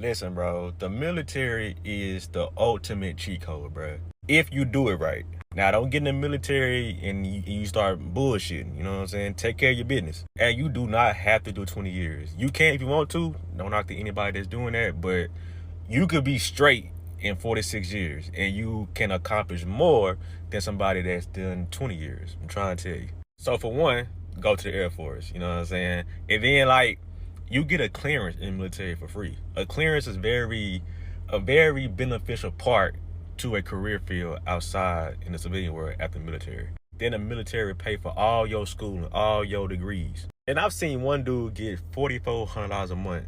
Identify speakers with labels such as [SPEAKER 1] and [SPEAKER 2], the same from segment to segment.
[SPEAKER 1] Listen, bro, the military is the ultimate cheat code, bro. If you do it right. Now, don't get in the military and you start bullshitting, you know what I'm saying? Take care of your business. And you do not have to do 20 years. You can if you want to. Don't knock to anybody that's doing that, but you could be straight in 46 years and you can accomplish more than somebody that's done 20 years. I'm trying to tell you. So for one, go to the Air Force, you know what I'm saying? And then like you get a clearance in the military for free. A clearance is a very beneficial part to a career field outside in the civilian world after the military. Then the military pay for all your schooling, all your degrees. And I've seen one dude get $4,400 a month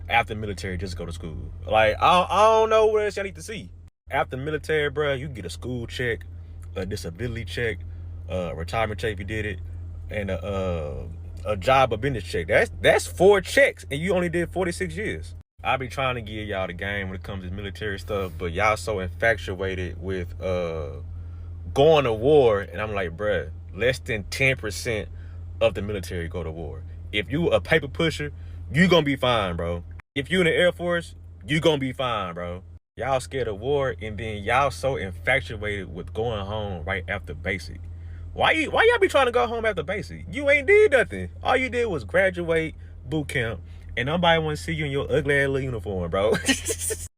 [SPEAKER 1] after the military just to go to school. Like, I don't know what else I need to see. After the military, bro, you get a school check, a disability check, a retirement check if you did it, and a job or business check. That's 4 checks, and you only did 46 years. I be trying to give y'all the game when it comes to military stuff, but y'all so infatuated with going to war, and I'm like, bruh, less than 10% of the military go to war. If you a paper pusher, you gonna be fine, bro. If you in the Air Force, you gonna be fine, bro. Y'all scared of war, and then y'all so infatuated with going home right after basic. Why y'all be trying to go home after basic? You ain't did nothing. All you did was graduate boot camp, and nobody want to see you in your ugly ass little uniform, bro.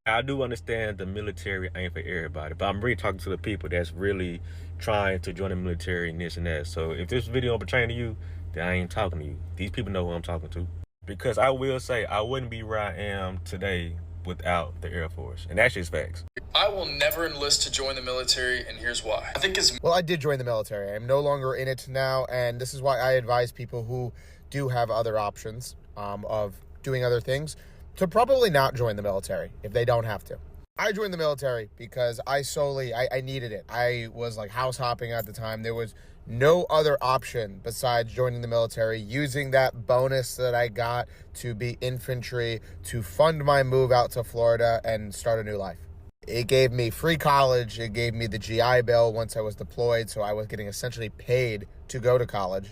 [SPEAKER 1] I do understand the military ain't for everybody, but I'm really talking to the people that's really trying to join the military and this and that. So if this video don't pertain to you, then I ain't talking to you. These people know who I'm talking to. Because I will say, I wouldn't be where I am today without the Air Force. And that's just facts.
[SPEAKER 2] I will never enlist to join the military, and here's why.
[SPEAKER 3] Well, I did join the military. I'm no longer in it now, and this is why I advise people who do have other options of doing other things to probably not join the military if they don't have to. I joined the military because I needed it. I was like house hopping at the time. There was no other option besides joining the military, using that bonus that I got to be infantry to fund my move out to Florida and start a new life. It gave me free college. It gave me the GI Bill once I was deployed, so I was getting essentially paid to go to college.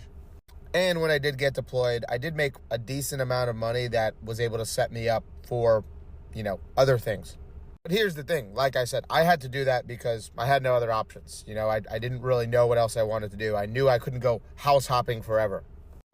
[SPEAKER 3] And when I did get deployed, I did make a decent amount of money that was able to set me up for, other things. But here's the thing. Like I said, I had to do that because I had no other options. I didn't really know what else I wanted to do. I knew I couldn't go house hopping forever.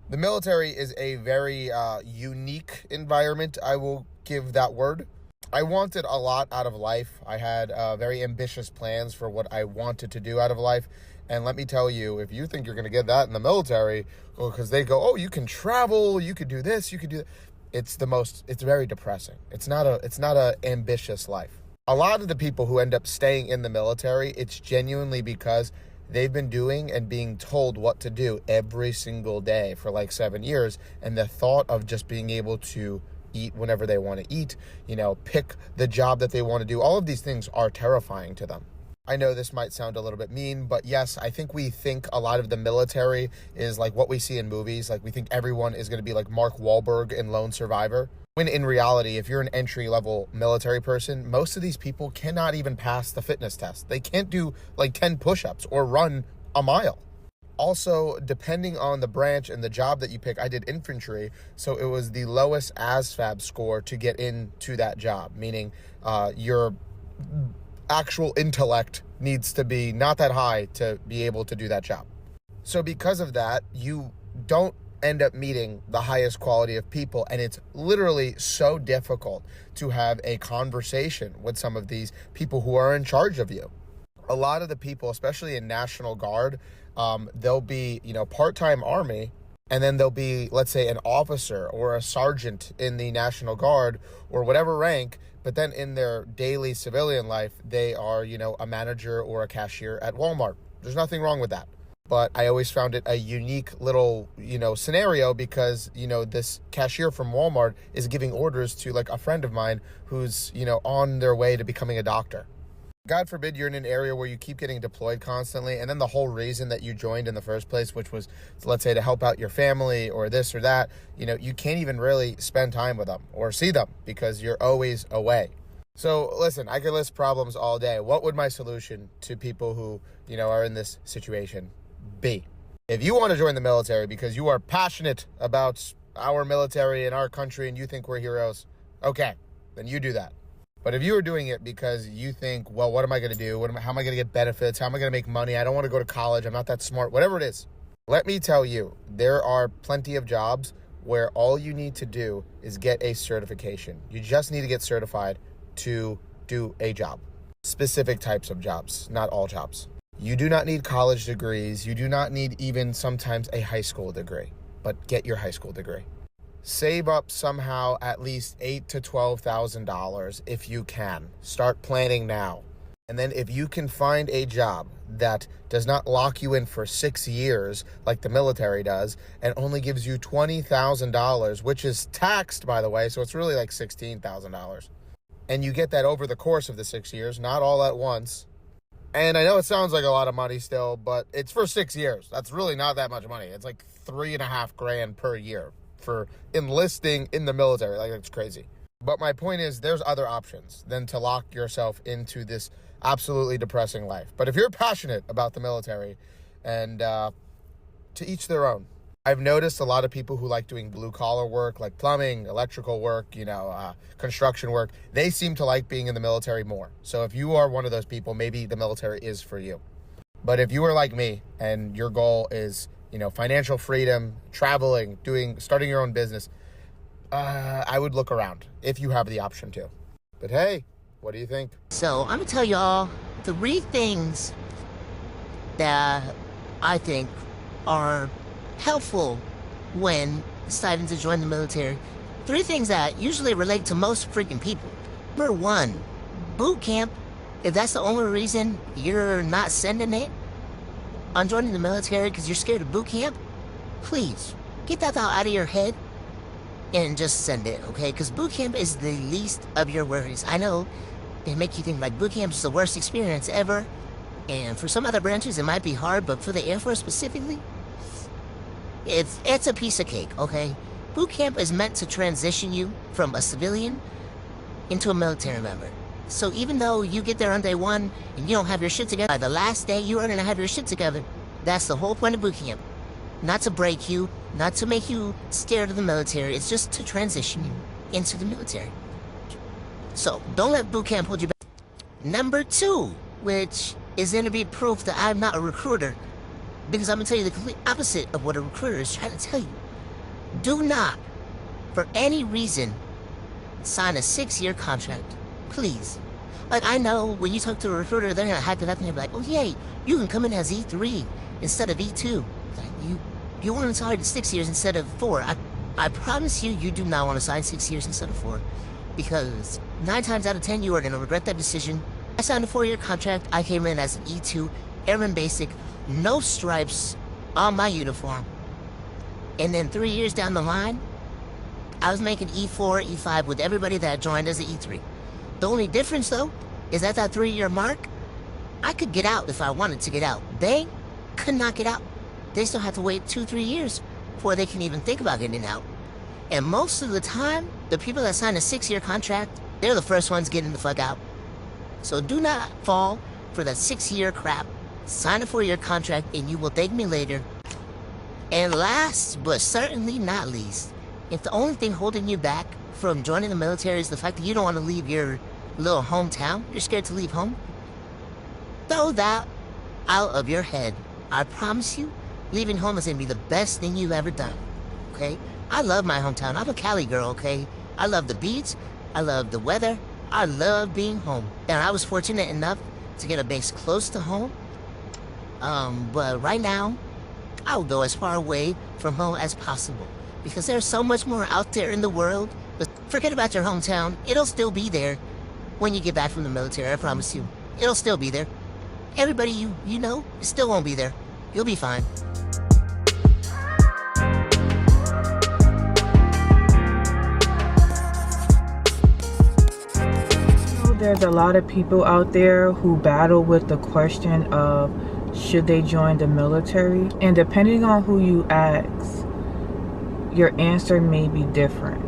[SPEAKER 3] The military is a very unique environment. I will give that word. I wanted a lot out of life. I had very ambitious plans for what I wanted to do out of life. And let me tell you, if you think you're going to get that in the military, because they go, oh, you can travel, you could do this, you could do that. It's very depressing. It's not a ambitious life. A lot of the people who end up staying in the military, it's genuinely because they've been doing and being told what to do every single day for like 7 years. And the thought of just being able to eat whenever they want to eat, pick the job that they want to do, all of these things are terrifying to them. I know this might sound a little bit mean, but yes, I think we think a lot of the military is like what we see in movies. Like we think everyone is going to be like Mark Wahlberg in Lone Survivor. When in reality, if you're an entry-level military person, most of these people cannot even pass the fitness test. They can't do like 10 push-ups or run a mile. Also, depending on the branch and the job that you pick, I did infantry, so it was the lowest ASVAB score to get into that job, meaning your actual intellect needs to be not that high to be able to do that job. So because of that, you don't end up meeting the highest quality of people, and it's literally so difficult to have a conversation with some of these people who are in charge of you. A lot of the people, especially in National Guard, they'll be, part-time Army, and then they'll be, let's say, an officer or a sergeant in the National Guard or whatever rank, but then in their daily civilian life, they are, a manager or a cashier at Walmart. There's nothing wrong with that. But I always found it a unique little, scenario because, this cashier from Walmart is giving orders to like a friend of mine who's, on their way to becoming a doctor. God forbid you're in an area where you keep getting deployed constantly, and then the whole reason that you joined in the first place, which was, let's say, to help out your family or this or that, you can't even really spend time with them or see them because you're always away. So listen, I could list problems all day. What would my solution to people who, are in this situation be? If you want to join the military because you are passionate about our military and our country and you think we're heroes, okay, then you do that. But if you are doing it because you think, well, what am I going to do? How am I going to get benefits? How am I going to make money? I don't want to go to college. I'm not that smart. Whatever it is. Let me tell you, there are plenty of jobs where all you need to do is get a certification. You just need to get certified to do a job. Specific types of jobs, not all jobs. You do not need college degrees. You do not need even sometimes a high school degree, but get your high school degree. Save up somehow at least $8,000 to $12,000 if you can. Start planning now. And then if you can find a job that does not lock you in for 6 years like the military does and only gives you $20,000, which is taxed, by the way, so it's really like $16,000. And you get that over the course of the 6 years, not all at once. And I know it sounds like a lot of money still, but it's for 6 years. That's really not that much money. It's like $3,500 per year for enlisting in the military. Like, it's crazy. But my point is, there's other options than to lock yourself into this absolutely depressing life. But if you're passionate about the military, and to each their own. I've noticed a lot of people who like doing blue collar work, like plumbing, electrical work, construction work, they seem to like being in the military more. So if you are one of those people, maybe the military is for you. But if you are like me and your goal is, financial freedom, traveling, starting your own business, I would look around if you have the option to. But hey, what do you think?
[SPEAKER 4] So I'm gonna tell y'all 3 things that I think are helpful when deciding to join the military. 3 things that usually relate to most freaking people. Number 1, boot camp. If that's the only reason you're not sending it on joining the military because you're scared of boot camp, please get that thought out of your head and just send it, okay? Because boot camp is the least of your worries. I know they make you think like boot camp is the worst experience ever, and for some other branches it might be hard, but for the Air Force specifically, it's a piece of cake, okay? Boot camp is meant to transition you from a civilian into a military member. So even though you get there on day 1 and you don't have your shit together, by the last day you are gonna have your shit together. That's the whole point of boot camp. Not to break you, not to make you scared of the military. It's just to transition you into the military. So don't let boot camp hold you back. Number 2, which is gonna be proof that I'm not a recruiter, because I'm gonna tell you the complete opposite of what a recruiter is trying to tell you. Do not, for any reason, sign a 6-year contract. Please. Like, I know when you talk to a recruiter, they're gonna hype it up and they're like, oh yay, you can come in as E3 instead of E2. Like, you want to sign 6 years instead of 4. I promise you, you do not want to sign 6 years instead of 4. Because 9 times out of 10, you are gonna regret that decision. I signed a 4-year contract. I came in as an E2, Airman Basic, no stripes on my uniform. And then 3 years down the line, I was making E4, E5 with everybody that joined as an E3. The only difference, though, is at that 3-year mark, I could get out if I wanted to get out. They could not get out. They still have to wait 2-3 years before they can even think about getting out. And most of the time, the people that sign a 6-year contract, they're the first ones getting the fuck out. So do not fall for that 6-year crap. Sign a 4-year contract and you will thank me later. And last, but certainly not least, if the only thing holding you back from joining the military is the fact that you don't want to leave your little hometown, you're scared to leave home, throw that out of your head. I promise you, leaving home is going to be the best thing you've ever done, okay? I love my hometown. I'm a Cali girl, okay? I love the beach. I love the weather. I love being home. And I was fortunate enough to get a base close to home. But right now, I will go as far away from home as possible because there's so much more out there in the world. But forget about your hometown. It'll still be there when you get back from the military, I promise you. It'll still be there. Everybody you know still won't be there. You'll be fine.
[SPEAKER 5] There's a lot of people out there who battle with the question of should they join the military, and depending on who you ask, your answer may be different.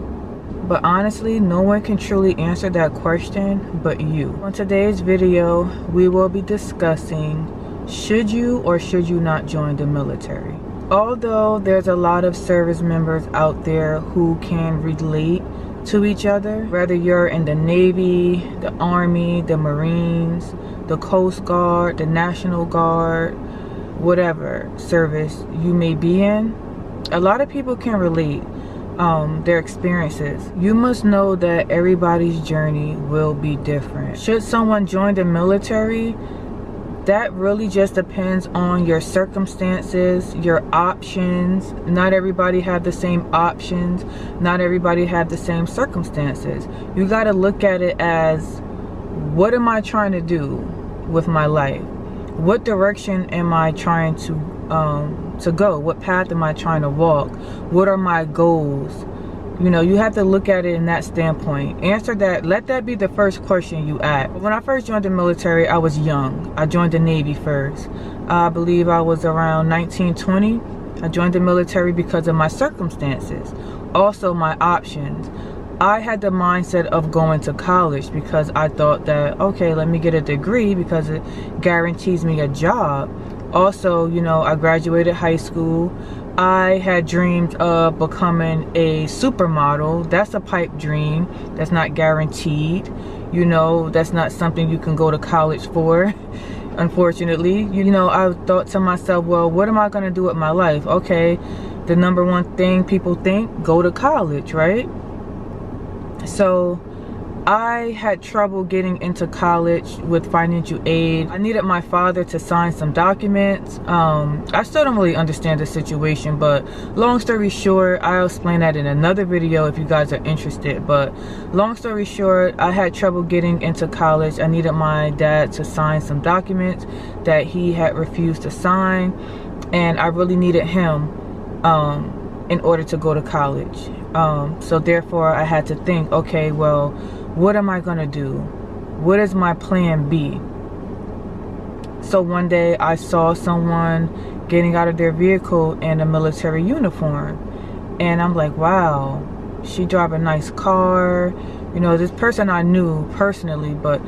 [SPEAKER 5] But honestly, no one can truly answer that question but you. On today's video, we will be discussing should you or should you not join the military. Although there's a lot of service members out there who can relate to each other. Whether you're in the Navy, the Army, the Marines, the Coast Guard, the National Guard, whatever service you may be in, a lot of people can relate their experiences. You must know that everybody's journey will be different. Should someone join the military, that really just depends on your circumstances, your options. Not everybody have the same options. Not everybody have the same circumstances. You got to look at it as, what am I trying to do with my life? What direction am I trying to go? What path am I trying to walk? What are my goals? You know, you have to look at it in that standpoint. Answer that. Let that be the first question you ask. When I first joined the military, I was young. I joined the Navy first. I believe I was around 19, 20. I joined the military because of my circumstances. Also my options. I had the mindset of going to college because I thought that, okay, let me get a degree because it guarantees me a job. Also, you know, I graduated high school. I had dreamed of becoming a supermodel. That's a pipe dream. That's not guaranteed. You know, that's not something you can go to college for, unfortunately. You know, I thought to myself, well, what am I going to do with my life? Okay, the number one thing people think, go to college, right? So I had trouble getting into college with financial aid. I needed my father to sign some documents. I still don't really understand the situation, but long story short, I'll explain that in another video if you guys are interested. But long story short, I had trouble getting into college. I needed my dad to sign some documents that he had refused to sign, and I really needed him in order to go to college. So therefore, I had to think, okay, well, what am I gonna do? What is my plan B? So one day I saw someone getting out of their vehicle in a military uniform, and I'm like, wow, she drive a nice car. You know, this person I knew personally, but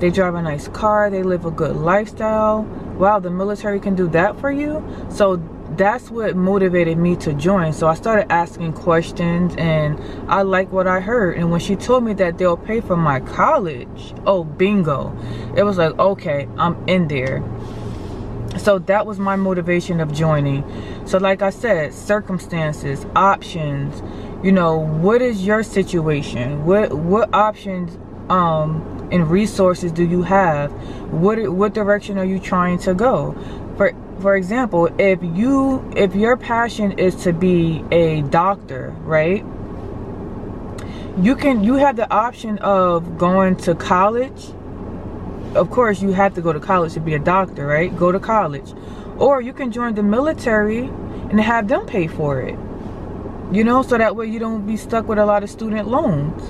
[SPEAKER 5] they drive a nice car, they live a good lifestyle. Wow, the military can do that for you? So that's what motivated me to join. So I started asking questions, and I liked what I heard. And when she told me that they'll pay for my college, oh bingo, it was like, okay, I'm in there. So that was my motivation of joining. So like I said, circumstances, options, you know, what is your situation? What options and resources do you have? What direction are you trying to go? For example, if your passion is to be a doctor, right? You have the option of going to college. Of course, you have to go to college to be a doctor, right? Go to college. Or you can join the military and have them pay for it. You know, so that way you don't be stuck with a lot of student loans.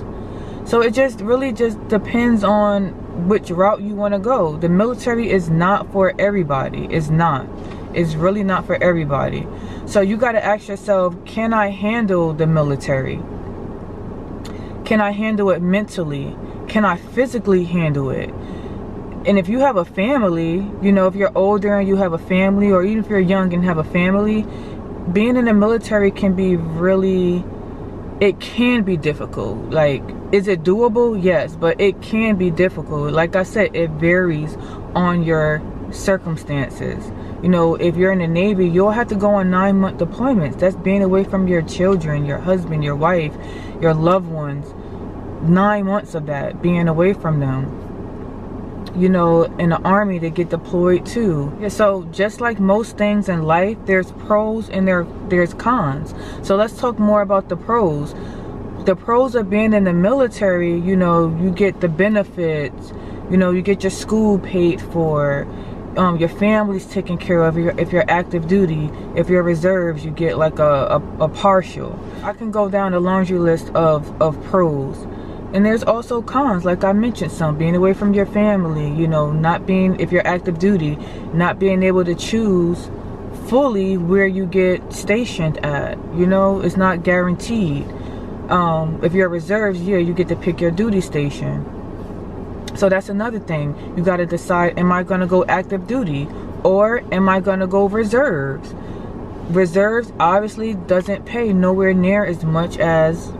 [SPEAKER 5] So it just really just depends on which route you want to go. The military is not for everybody. It's not. It's really not for everybody. So you got to ask yourself, can I handle the military? Can I handle it mentally? Can I physically handle it? And if you have a family, you know, if you're older and you have a family, or even if you're young and have a family, being in the military can be really, it can be difficult. Like, is it doable? Yes, but it can be difficult. Like I said, it varies on your circumstances. You know, if you're in the Navy, you'll have to go on 9-month deployments. That's being away from your children, your husband, your wife, your loved ones. 9 months of that, being away from them. You know, in the Army, they get deployed too. Yeah, so just like most things in life, there's pros and there's cons. So let's talk more about the pros. The pros of being in the military, you know, you get the benefits. You know, you get your school paid for. Your family's taken care of. If you're active duty, if you're reserves, you get like a partial. I can go down the laundry list of pros. And there's also cons, like I mentioned, some being away from your family, you know, not being, if you're active duty, not being able to choose fully where you get stationed at. You know, it's not guaranteed. If you're reserves, yeah, you get to pick your duty station. So that's another thing. You got to decide, am I going to go active duty or am I going to go reserves? Reserves obviously doesn't pay nowhere near as much as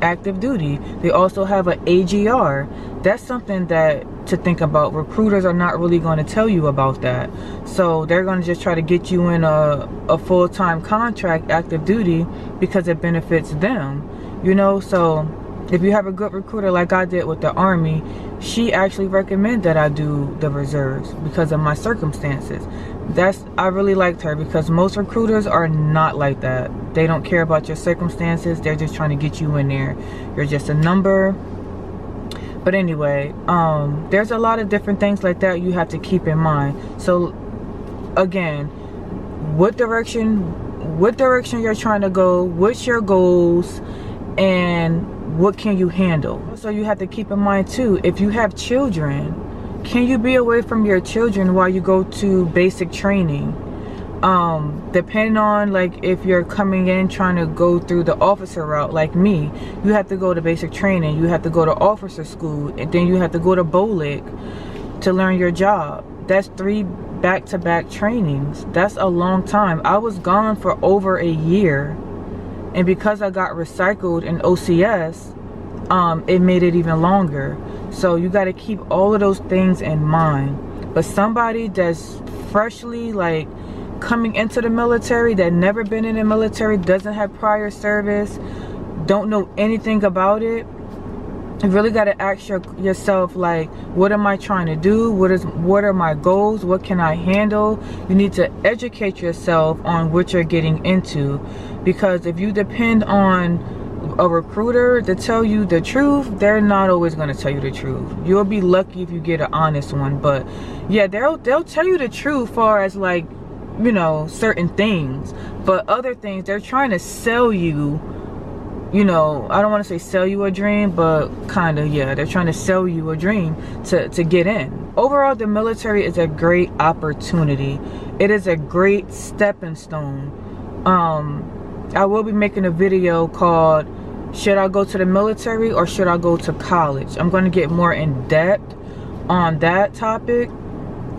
[SPEAKER 5] active duty. They also have an AGR. That's something that to think about. Recruiters are not really going to tell you about that. So they're going to just try to get you in a full-time contract active duty because it benefits them, you know. So if you have a good recruiter like I did with the Army, she actually recommended that I do the reserves because of my circumstances. I really liked her because most recruiters are not like that. They don't care about your circumstances. They're just trying to get you in there. You're just a number. But anyway, there's a lot of different things like that you have to keep in mind. So again, what direction you're trying to go, what's your goals, and what can you handle. So you have to keep in mind too, if you have children, can you be away from your children while you go to basic training? Depending on, like, if you're coming in trying to go through the officer route like me, you have to go to basic training, you have to go to officer school, and then you have to go to BOLIC to learn your job. That's 3 back-to-back trainings. That's a long time. I was gone for over a year, and because I got recycled in OCS, it made it even longer. So you got to keep all of those things in mind. But somebody that's freshly, like, coming into the military, that never been in the military, doesn't have prior service, don't know anything about it, you really got to ask yourself, like, what am I trying to do? What are my goals? What can I handle? You need to educate yourself on what you're getting into, because if you depend on a recruiter to tell you the truth, they're not always going to tell you the truth. You'll be lucky if you get an honest one. But yeah, they'll tell you the truth far as, like, you know, certain things, but other things they're trying to sell you, you know, I don't want to say sell you a dream, but kind of, yeah, they're trying to sell you a dream to get in. Overall, the military is a great opportunity. It is a great stepping stone. I will be making a video called, should I go to the military or should I go to college? I'm going to get more in depth on that topic.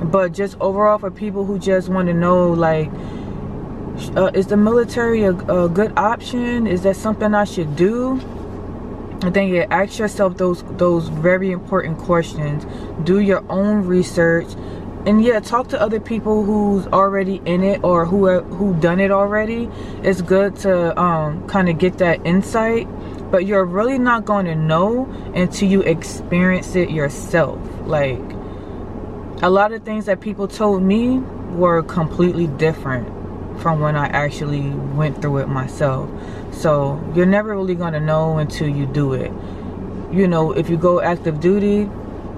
[SPEAKER 5] But just overall, for people who just want to know, like, is the military a good option? Is that something I should do? And then you ask yourself those very important questions. Do your own research, and yeah, talk to other people who's already in it or who done it already. It's good to kind of get that insight, but you're really not going to know until you experience it yourself. Like, a lot of things that people told me were completely different from when I actually went through it myself. So you're never really going to know until you do it. You know, if you go active duty,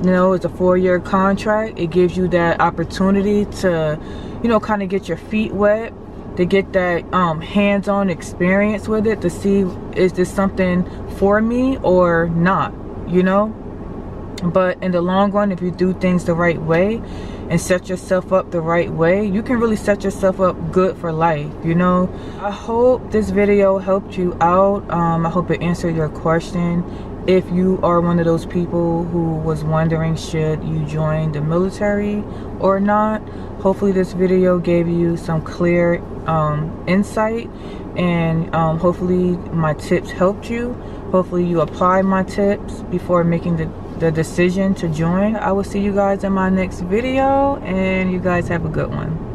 [SPEAKER 5] you know, it's a 4-year contract. It gives you that opportunity to, you know, kind of get your feet wet, to get that hands-on experience with it, to see, is this something for me or not, you know? But in the long run, if you do things the right way and set yourself up the right way, you can really set yourself up good for life, you know? I hope this video helped you out. I hope it answered your question. If you are one of those people who was wondering, should you join the military or not, hopefully this video gave you some clear insight, and hopefully my tips helped you. Hopefully you apply my tips before making the decision to join. I will see you guys in my next video, and you guys have a good one.